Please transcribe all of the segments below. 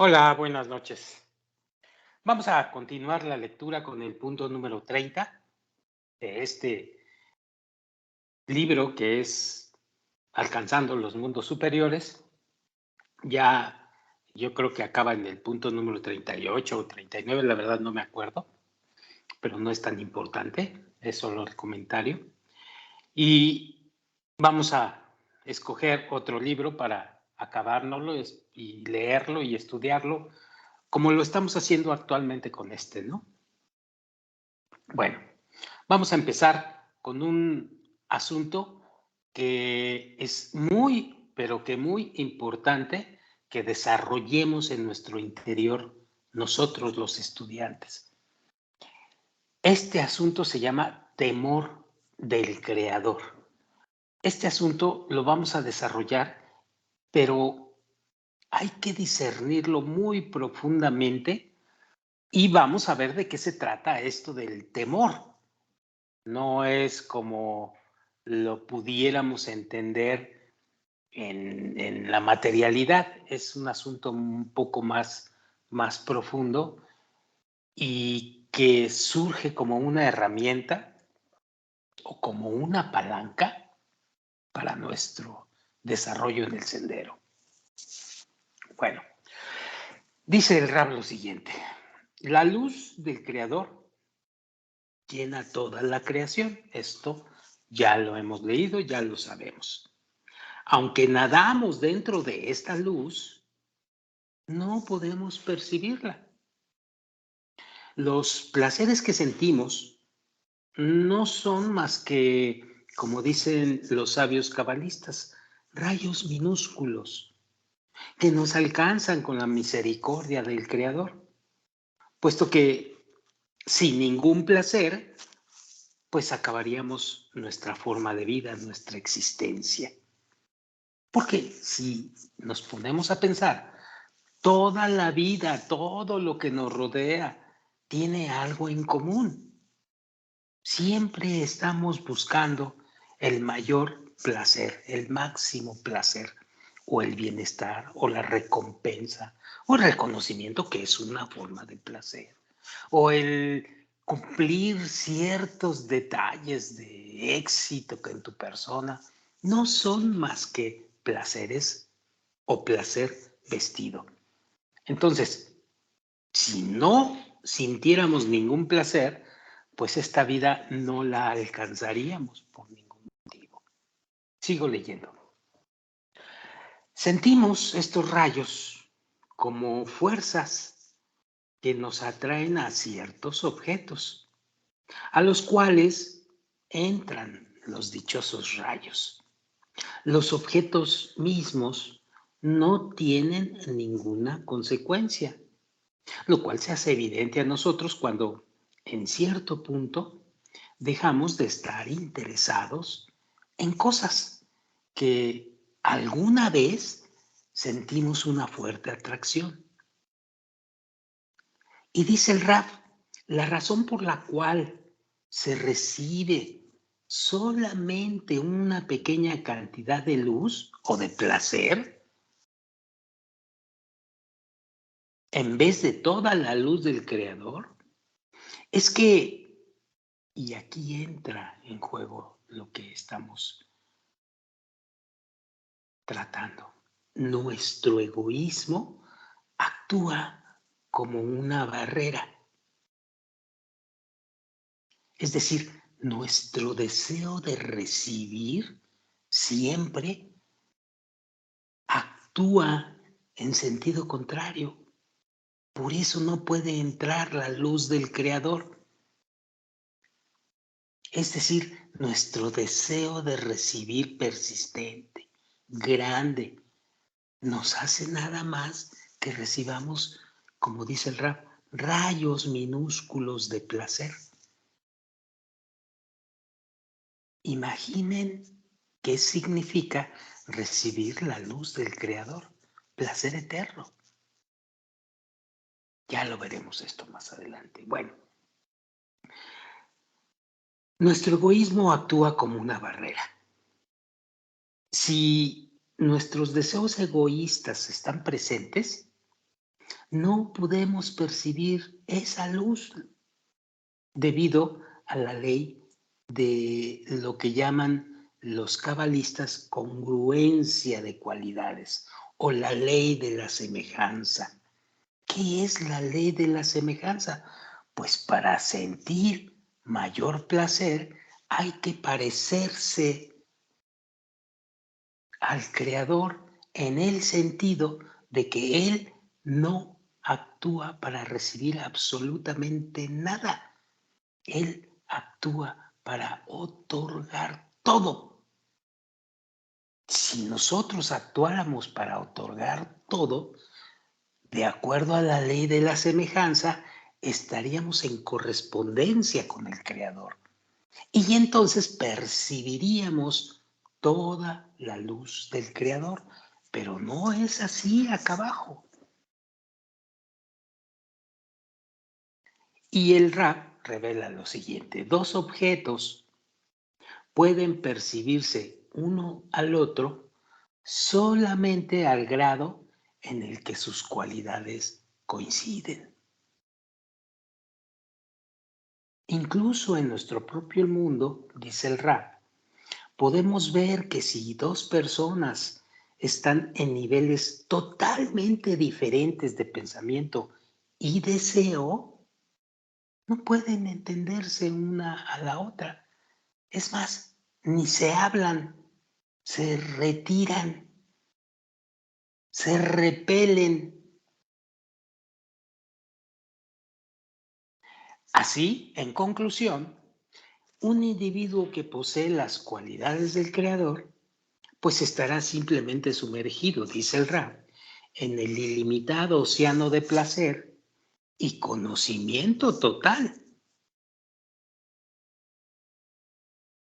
Hola, buenas noches. Vamos a continuar la lectura con el punto número 30 de este libro que es Alcanzando los mundos superiores. Ya yo creo que acaba en el punto número 38 o 39, la verdad no me acuerdo, pero no es tan importante, es solo el comentario. Y vamos a escoger otro libro para acabárnoslo y leerlo y estudiarlo como lo estamos haciendo actualmente con este, ¿no? Bueno, vamos a empezar con un asunto que es muy, pero que muy importante que desarrollemos en nuestro interior nosotros los estudiantes. Este asunto se llama temor del creador. Este asunto lo vamos a desarrollar, pero hay que discernirlo muy profundamente y vamos a ver de qué se trata esto del temor. No es como lo pudiéramos entender en la materialidad, es un asunto un poco más profundo y que surge como una herramienta o como una palanca para nuestro desarrollo en el sendero. Bueno, dice el Rab lo siguiente: la luz del Creador llena toda la creación. Esto ya lo hemos leído, ya lo sabemos. Aunque nadamos dentro de esta luz, no podemos percibirla. Los placeres que sentimos no son más que, como dicen los sabios cabalistas, rayos minúsculos que nos alcanzan con la misericordia del Creador, puesto que sin ningún placer, pues acabaríamos nuestra forma de vida, nuestra existencia. Porque si nos ponemos a pensar, toda la vida, todo lo que nos rodea, tiene algo en común. Siempre estamos buscando el mayor placer, el máximo placer, o el bienestar, o la recompensa, o el reconocimiento, que es una forma de placer, o el cumplir ciertos detalles de éxito que en tu persona no son más que placeres o placer vestido. Entonces, si no sintiéramos ningún placer, pues esta vida no la alcanzaríamos por ningún motivo. Sigo leyendo. Sentimos estos rayos como fuerzas que nos atraen a ciertos objetos, a los cuales entran los dichosos rayos. Los objetos mismos no tienen ninguna consecuencia, lo cual se hace evidente a nosotros cuando, en cierto punto, dejamos de estar interesados en cosas que alguna vez sentimos una fuerte atracción. Y dice el Rab, la razón por la cual se recibe solamente una pequeña cantidad de luz o de placer, en vez de toda la luz del Creador, es que, y aquí entra en juego lo que estamos tratando, nuestro egoísmo actúa como una barrera. Es decir, nuestro deseo de recibir siempre actúa en sentido contrario. Por eso no puede entrar la luz del Creador. Es decir, nuestro deseo de recibir persistente, grande, nos hace nada más que recibamos, como dice el Rab, rayos minúsculos de placer. Imaginen qué significa recibir la luz del Creador, placer eterno. Ya lo veremos esto más adelante. Bueno, nuestro egoísmo actúa como una barrera. Si nuestros deseos egoístas están presentes, No podemos percibir esa luz debido a la ley de lo que llaman los cabalistas congruencia de cualidades o la ley de la semejanza. ¿Qué es la ley de la semejanza? Pues para sentir mayor placer hay que parecerse al Creador en el sentido de que Él no actúa para recibir absolutamente nada. Él actúa para otorgar todo. Si nosotros actuáramos para otorgar todo, de acuerdo a la ley de la semejanza, estaríamos en correspondencia con el Creador. Y entonces percibiríamos toda la luz del Creador. Pero no es así acá abajo. Y el Rab revela lo siguiente: dos objetos pueden percibirse uno al otro solamente al grado en el que sus cualidades coinciden. Incluso en nuestro propio mundo, dice el Rab, podemos ver que si dos personas están en niveles totalmente diferentes de pensamiento y deseo, no pueden entenderse una a la otra. Es más, ni se hablan, se retiran, se repelen. Así, en conclusión, un individuo que posee las cualidades del Creador, pues estará simplemente sumergido, dice el Rab, en el ilimitado océano de placer y conocimiento total.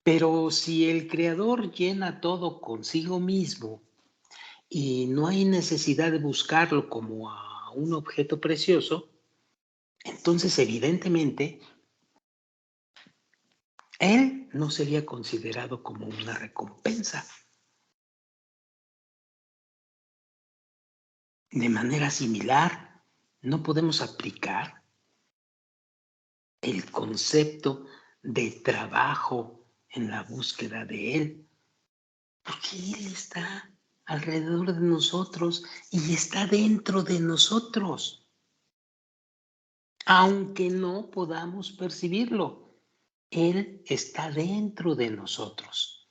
Pero si el Creador llena todo consigo mismo y no hay necesidad de buscarlo como a un objeto precioso, entonces evidentemente él no sería considerado como una recompensa. De manera similar, no podemos aplicar el concepto de trabajo en la búsqueda de Él, porque Él está alrededor de nosotros y está dentro de nosotros, aunque no podamos percibirlo. Él está dentro de nosotros,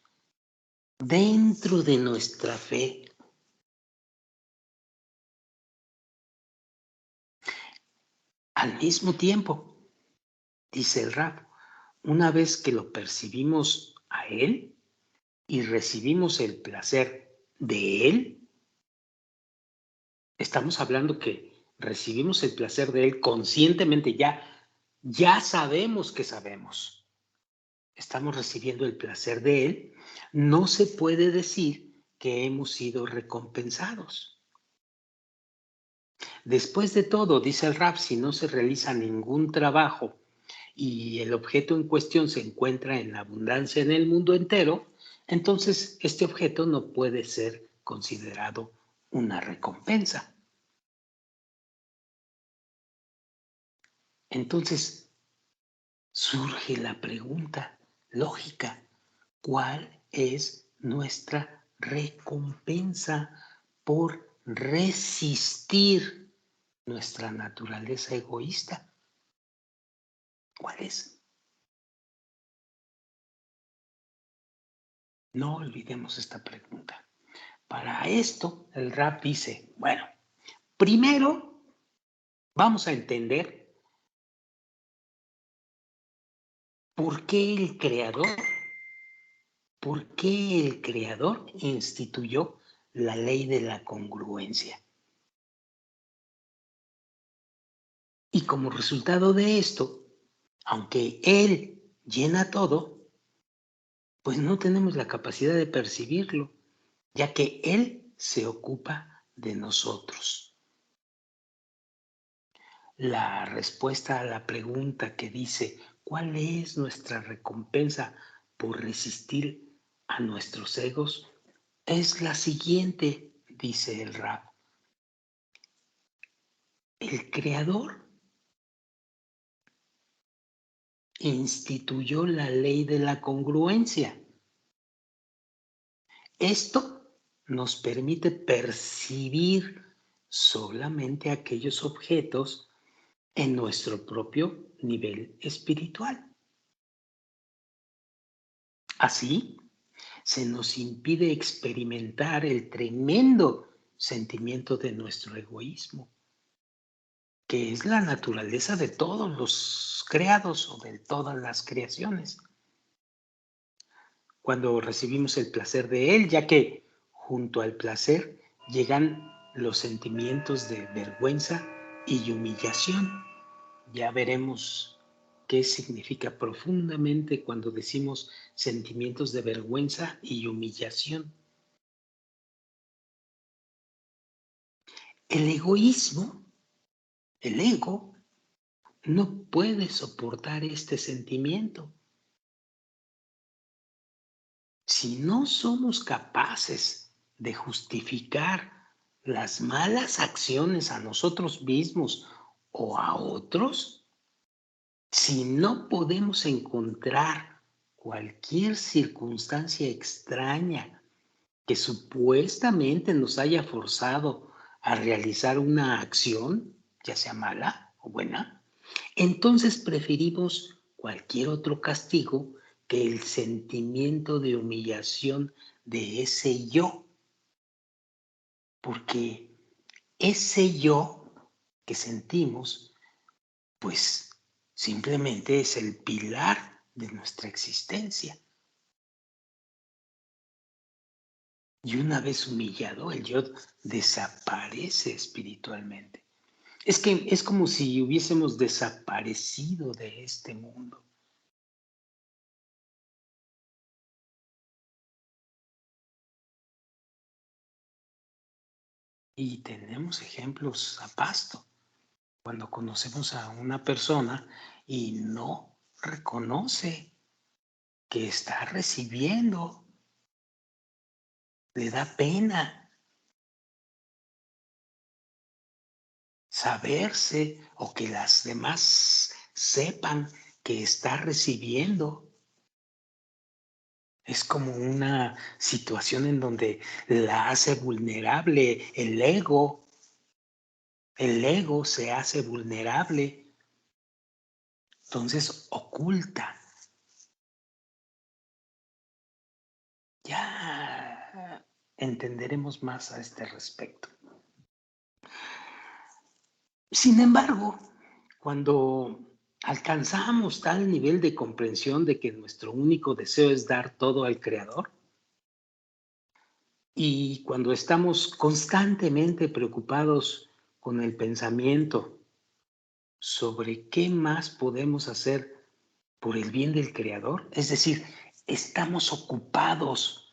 dentro de nuestra fe. Al mismo tiempo, dice el Rab, una vez que lo percibimos a Él y recibimos el placer de Él, estamos hablando que recibimos el placer de Él conscientemente, ya sabemos que sabemos. Estamos recibiendo el placer de Él. No se puede decir que hemos sido recompensados. Después de todo, dice el Rab, si no se realiza ningún trabajo y el objeto en cuestión se encuentra en abundancia en el mundo entero, entonces este objeto no puede ser considerado una recompensa. Entonces surge la pregunta lógica: ¿cuál es nuestra recompensa por resistir nuestra naturaleza egoísta? ¿Cuál es? No olvidemos esta pregunta. Para esto, el Rab dice, bueno, primero vamos a entender por qué el Creador instituyó la ley de la congruencia. Y como resultado de esto, aunque Él llena todo, pues no tenemos la capacidad de percibirlo, ya que Él se ocupa de nosotros. La respuesta a la pregunta que dice, ¿cuál es nuestra recompensa por resistir a nuestros egos? Es la siguiente, dice el Rab. El Creador instituyó la ley de la congruencia. Esto nos permite percibir solamente aquellos objetos en nuestro propio nivel espiritual. Así, se nos impide experimentar el tremendo sentimiento de nuestro egoísmo, que es la naturaleza de todos los creados o de todas las creaciones. Cuando recibimos el placer de él, ya que junto al placer llegan los sentimientos de vergüenza y humillación. Ya veremos qué significa profundamente cuando decimos sentimientos de vergüenza y humillación. El egoísmo, el ego, no puede soportar este sentimiento. Si no somos capaces de justificar las malas acciones a nosotros mismos o a otros, si no podemos encontrar cualquier circunstancia extraña que supuestamente nos haya forzado a realizar una acción, ya sea mala o buena, entonces preferimos cualquier otro castigo que el sentimiento de humillación de ese yo, porque ese yo que sentimos, pues simplemente es el pilar de nuestra existencia. Y una vez humillado, el yo desaparece espiritualmente. Es que es como si hubiésemos desaparecido de este mundo. Y tenemos ejemplos a pasto. Cuando conocemos a una persona y no reconoce que está recibiendo, le da pena saberse o que las demás sepan que está recibiendo. Es como una situación en donde la hace vulnerable el ego. El ego se hace vulnerable, entonces oculta. Ya entenderemos más a este respecto. Sin embargo, cuando alcanzamos tal nivel de comprensión de que nuestro único deseo es dar todo al Creador, y cuando estamos constantemente preocupados con el pensamiento sobre qué más podemos hacer por el bien del Creador, es decir, estamos ocupados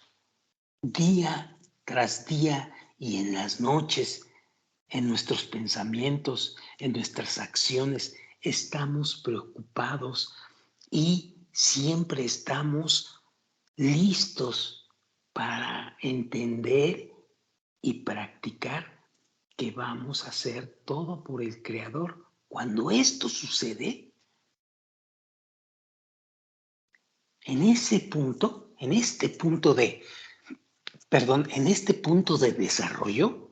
día tras día y en las noches, en nuestros pensamientos, en nuestras acciones, estamos preocupados y siempre estamos listos para entender y practicar que vamos a hacer todo por el Creador. Cuando esto sucede, en este punto de desarrollo,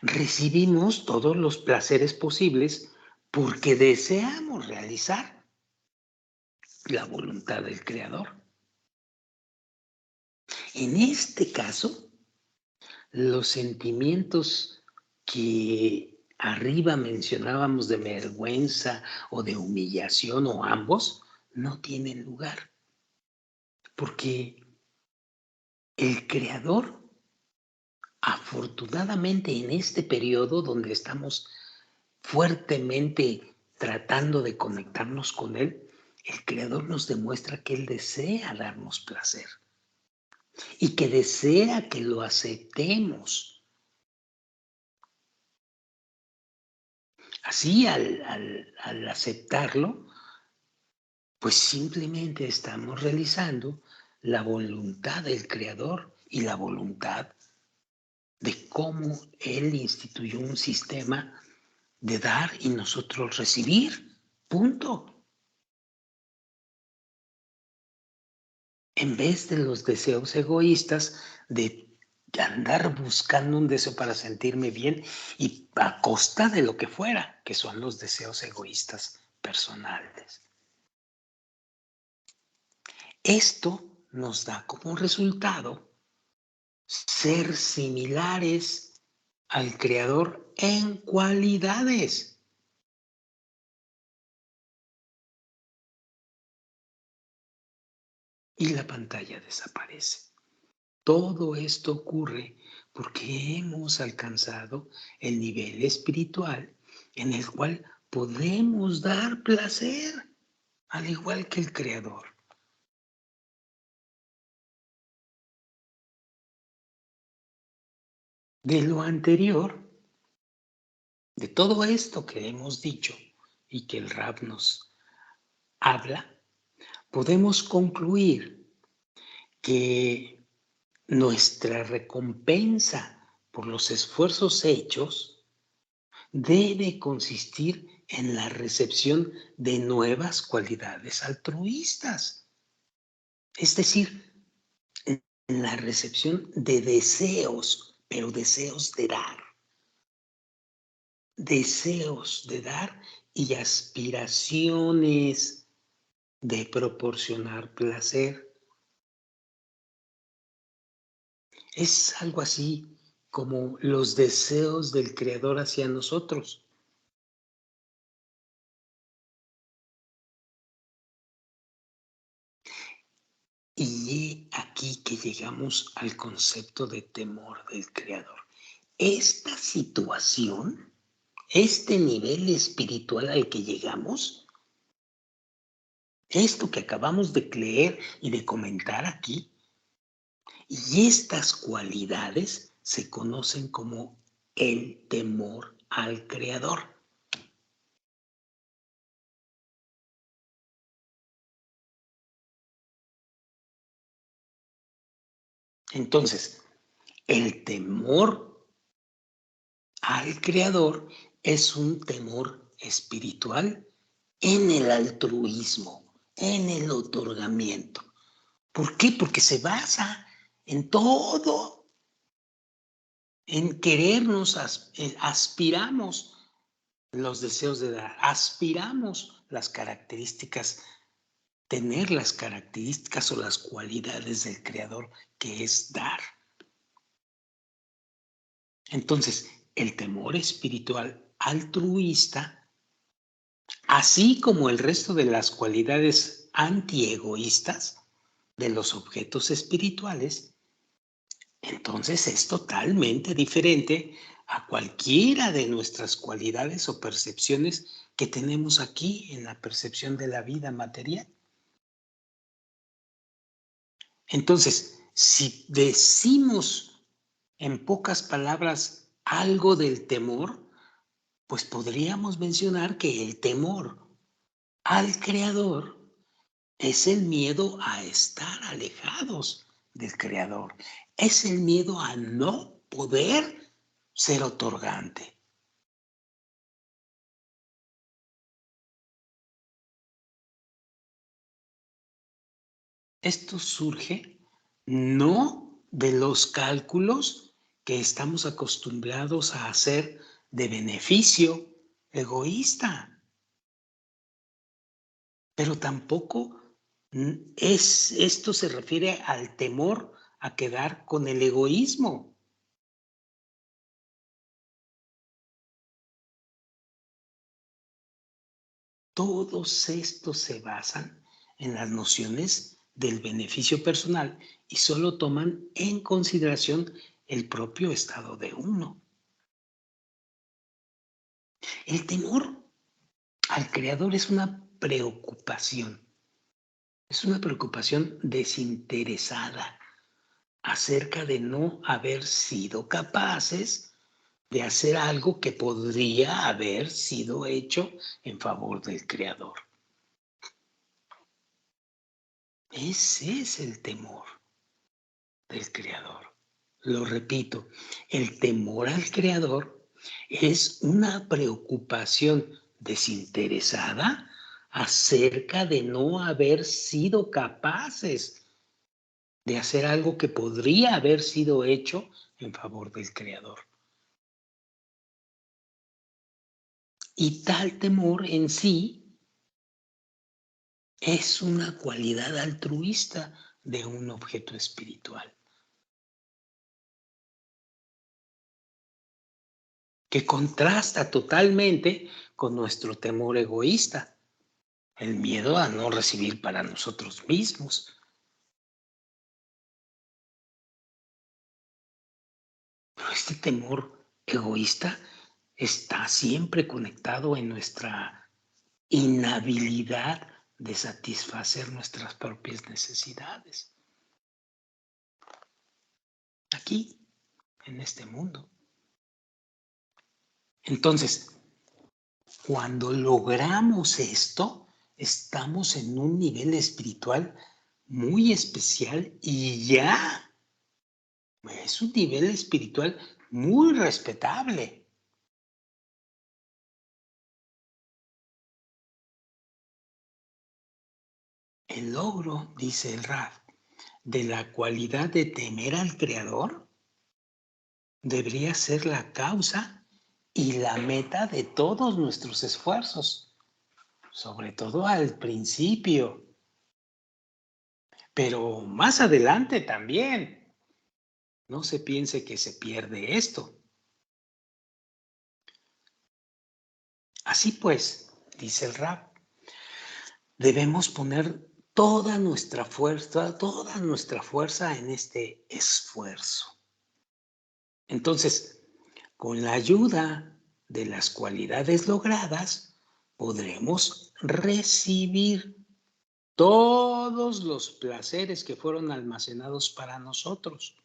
recibimos todos los placeres posibles porque deseamos realizar la voluntad del Creador. En este caso, los sentimientos que arriba mencionábamos de vergüenza o de humillación o ambos, no tienen lugar. Porque el Creador, afortunadamente en este periodo donde estamos fuertemente tratando de conectarnos con Él, el Creador nos demuestra que Él desea darnos placer y que desea que lo aceptemos. Así, al aceptarlo, pues simplemente estamos realizando la voluntad del Creador y la voluntad de cómo Él instituyó un sistema de dar y nosotros recibir. Punto. En vez de los deseos egoístas de andar buscando un deseo para sentirme bien y a costa de lo que fuera, que son los deseos egoístas personales. Esto nos da como resultado ser similares al Creador en cualidades. Y la pantalla desaparece. Todo esto ocurre porque hemos alcanzado el nivel espiritual en el cual podemos dar placer, al igual que el Creador. De lo anterior, de todo esto que hemos dicho y que el Rab nos habla, podemos concluir que nuestra recompensa por los esfuerzos hechos debe consistir en la recepción de nuevas cualidades altruistas, es decir, en la recepción de deseos, pero deseos de dar y aspiraciones de proporcionar placer. Es algo así como los deseos del Creador hacia nosotros. Y aquí que llegamos al concepto de temor del Creador. Esta situación, este nivel espiritual al que llegamos, esto que acabamos de leer y de comentar aquí, y estas cualidades se conocen como el temor al Creador. Entonces, el temor al Creador es un temor espiritual en el altruismo, en el otorgamiento. ¿Por qué? Porque se basa en todo, en querernos, aspiramos los deseos de dar, aspiramos las características, tener las características o las cualidades del Creador, que es dar. Entonces, el temor espiritual altruista, así como el resto de las cualidades antiegoístas de los objetos espirituales, entonces es totalmente diferente a cualquiera de nuestras cualidades o percepciones que tenemos aquí en la percepción de la vida material. Entonces, si decimos en pocas palabras algo del temor, pues podríamos mencionar que el temor al Creador es el miedo a estar alejados del Creador, es el miedo a no poder ser otorgante. Esto surge no de los cálculos que estamos acostumbrados a hacer de beneficio egoísta, pero tampoco esto se refiere al temor a quedar con el egoísmo. Todos estos se basan en las nociones del beneficio personal y solo toman en consideración el propio estado de uno. El temor al Creador es una preocupación desinteresada acerca de no haber sido capaces de hacer algo que podría haber sido hecho en favor del Creador. Ese es el temor del Creador. Lo repito, el temor al Creador Es una preocupación desinteresada acerca de no haber sido capaces de hacer algo que podría haber sido hecho en favor del Creador. Y tal temor en sí es una cualidad altruista de un objeto espiritual, que contrasta totalmente con nuestro temor egoísta, el miedo a no recibir para nosotros mismos. Pero este temor egoísta está siempre conectado en nuestra inhabilidad de satisfacer nuestras propias necesidades. Aquí, en este mundo. Entonces, cuando logramos esto, estamos en un nivel espiritual muy especial y ya es un nivel espiritual muy respetable. El logro, dice el Rad, de la cualidad de temer al Creador debería ser la causa y la meta de todos nuestros esfuerzos, sobre todo al principio, pero más adelante también. No se piense que se pierde esto. Así pues, dice el Rab, debemos poner toda nuestra fuerza en este esfuerzo. Entonces, con la ayuda de las cualidades logradas, podremos recibir todos los placeres que fueron almacenados para nosotros.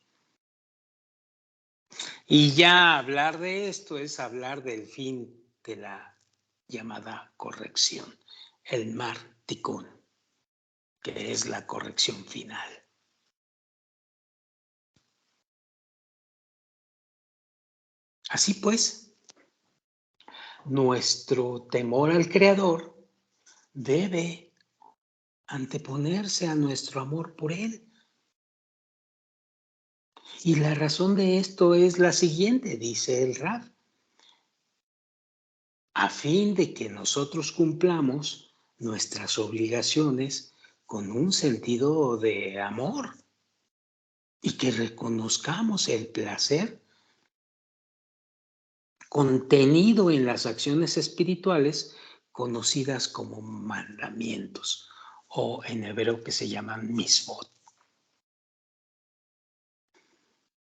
Y ya hablar de esto es hablar del fin de la llamada corrección, el mar ticón, que es la corrección final. Así pues, nuestro temor al Creador debe anteponerse a nuestro amor por Él. Y la razón de esto es la siguiente, dice el Rab, a fin de que nosotros cumplamos nuestras obligaciones con un sentido de amor y que reconozcamos el placer contenido en las acciones espirituales conocidas como mandamientos o en hebreo que se llaman misbot.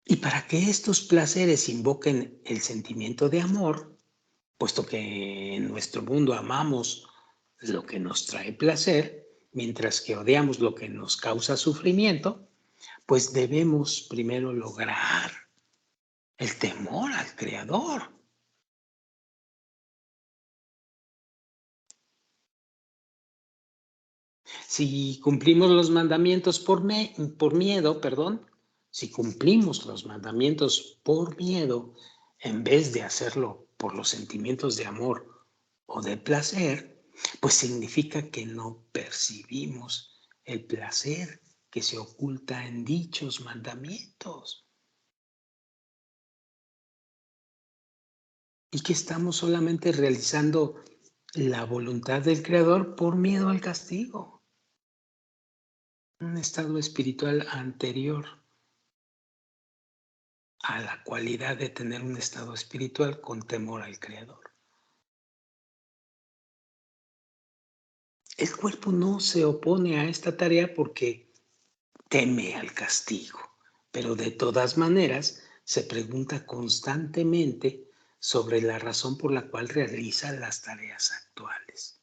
Y para que estos placeres invoquen el sentimiento de amor, puesto que en nuestro mundo amamos lo que nos trae placer, mientras que odiamos lo que nos causa sufrimiento, pues debemos primero lograr el temor al Creador. Si cumplimos los mandamientos por miedo, si cumplimos los mandamientos por miedo, en vez de hacerlo por los sentimientos de amor o de placer, pues significa que no percibimos el placer que se oculta en dichos mandamientos y que estamos solamente realizando la voluntad del Creador por miedo al castigo. Un estado espiritual anterior a la cualidad de tener un estado espiritual con temor al Creador. El cuerpo no se opone a esta tarea porque teme al castigo, pero de todas maneras se pregunta constantemente sobre la razón por la cual realiza las tareas actuales.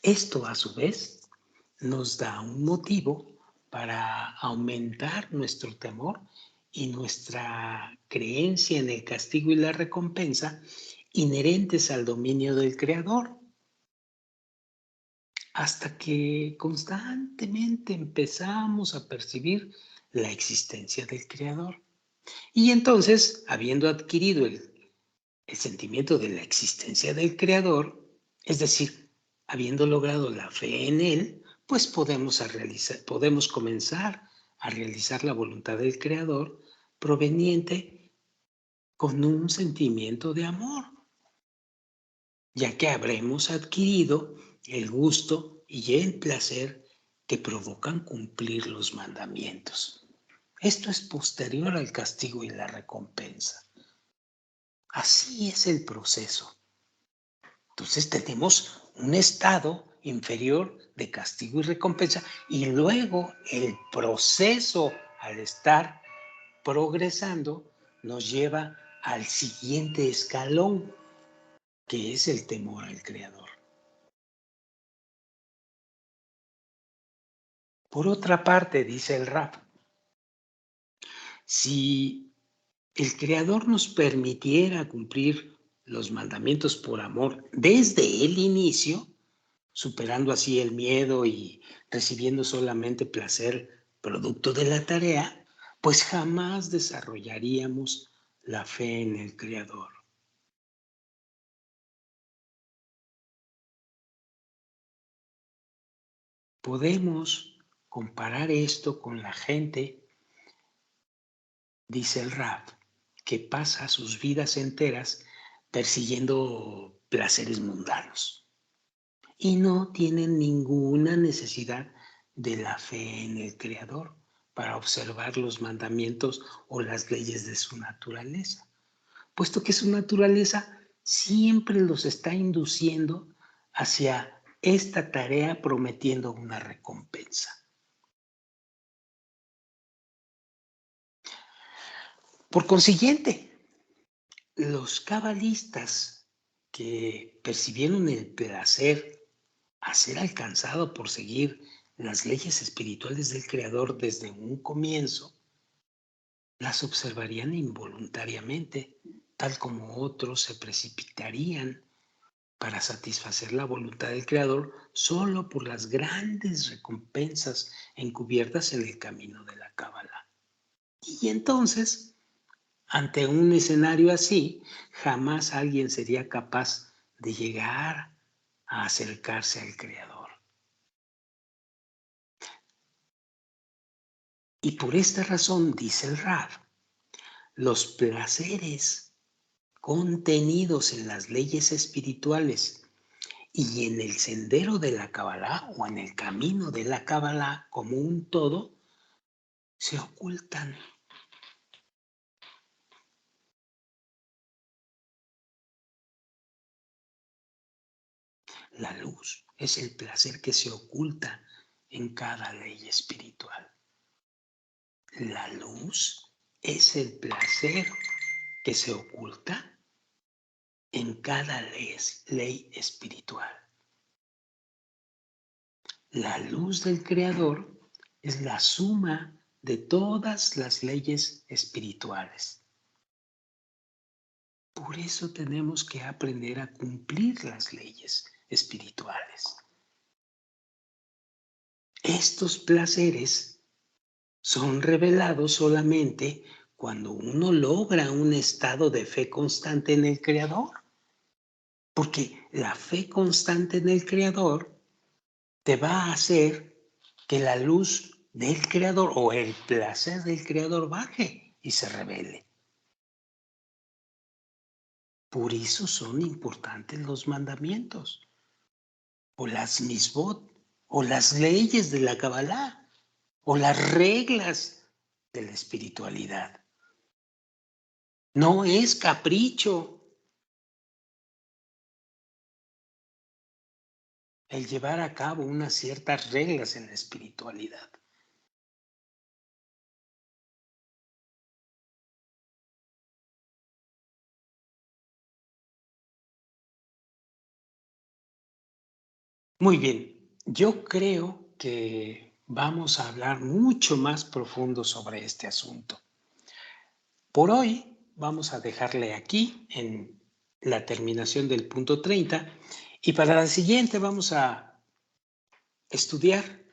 Esto, a su vez, nos da un motivo para aumentar nuestro temor y nuestra creencia en el castigo y la recompensa inherentes al dominio del Creador, hasta que constantemente empezamos a percibir la existencia del Creador. Y entonces, habiendo adquirido el sentimiento de la existencia del Creador, es decir, habiendo logrado la fe en Él, pues podemos comenzar a realizar la voluntad del Creador proveniente con un sentimiento de amor, ya que habremos adquirido el gusto y el placer que provocan cumplir los mandamientos. Esto es posterior al castigo y la recompensa. Así es el proceso. Entonces tenemos un estado inferior de castigo y recompensa y luego el proceso al estar progresando nos lleva al siguiente escalón, que es el temor al Creador. Por otra parte, dice el Rab, si el Creador nos permitiera cumplir los mandamientos por amor desde el inicio, superando así el miedo y recibiendo solamente placer producto de la tarea, pues jamás desarrollaríamos la fe en el Creador. Podemos comparar esto con la gente, dice el Rab, que pasa sus vidas enteras persiguiendo placeres mundanos y no tienen ninguna necesidad de la fe en el Creador para observar los mandamientos o las leyes de su naturaleza, puesto que su naturaleza siempre los está induciendo hacia esta tarea prometiendo una recompensa. Por consiguiente, los cabalistas que percibieron el placer a ser alcanzado por seguir las leyes espirituales del Creador desde un comienzo, las observarían involuntariamente, tal como otros se precipitarían para satisfacer la voluntad del Creador solo por las grandes recompensas encubiertas en el camino de la Cábala. Y entonces, ante un escenario así, jamás alguien sería capaz de llegar a acercarse al Creador. Y por esta razón, dice el Rab, los placeres contenidos en las leyes espirituales y en el sendero de la Kabbalah o en el camino de la Kabbalah como un todo, se ocultan. La luz es el placer que se oculta en cada ley espiritual. La luz es el placer que se oculta en cada ley espiritual. La luz del Creador es la suma de todas las leyes espirituales. Por eso tenemos que aprender a cumplir las leyes espirituales. Estos placeres son revelados solamente cuando uno logra un estado de fe constante en el Creador. Porque la fe constante en el Creador te va a hacer que la luz del Creador o el placer del Creador baje y se revele. Por eso son importantes los mandamientos, o las misbot, o las leyes de la Kabbalah, o las reglas de la espiritualidad. No es capricho el llevar a cabo unas ciertas reglas en la espiritualidad. Muy bien, yo creo que vamos a hablar mucho más profundo sobre este asunto. Por hoy vamos a dejarle aquí en la terminación del punto 30 y para la siguiente vamos a estudiar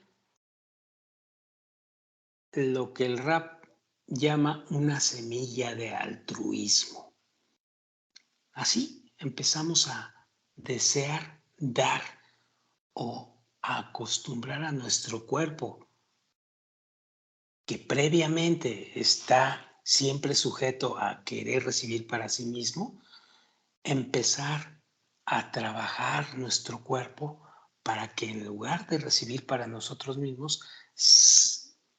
lo que el rap llama una semilla de altruismo. Así empezamos a desear dar o a acostumbrar a nuestro cuerpo, que previamente está siempre sujeto a querer recibir para sí mismo, empezar a trabajar nuestro cuerpo para que en lugar de recibir para nosotros mismos,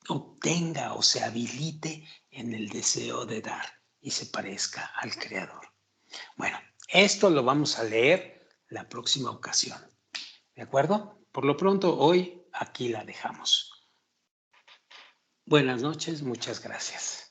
obtenga o se habilite en el deseo de dar y se parezca al Creador. Bueno, esto lo vamos a leer la próxima ocasión. ¿De acuerdo? Por lo pronto, hoy aquí la dejamos. Buenas noches, muchas gracias.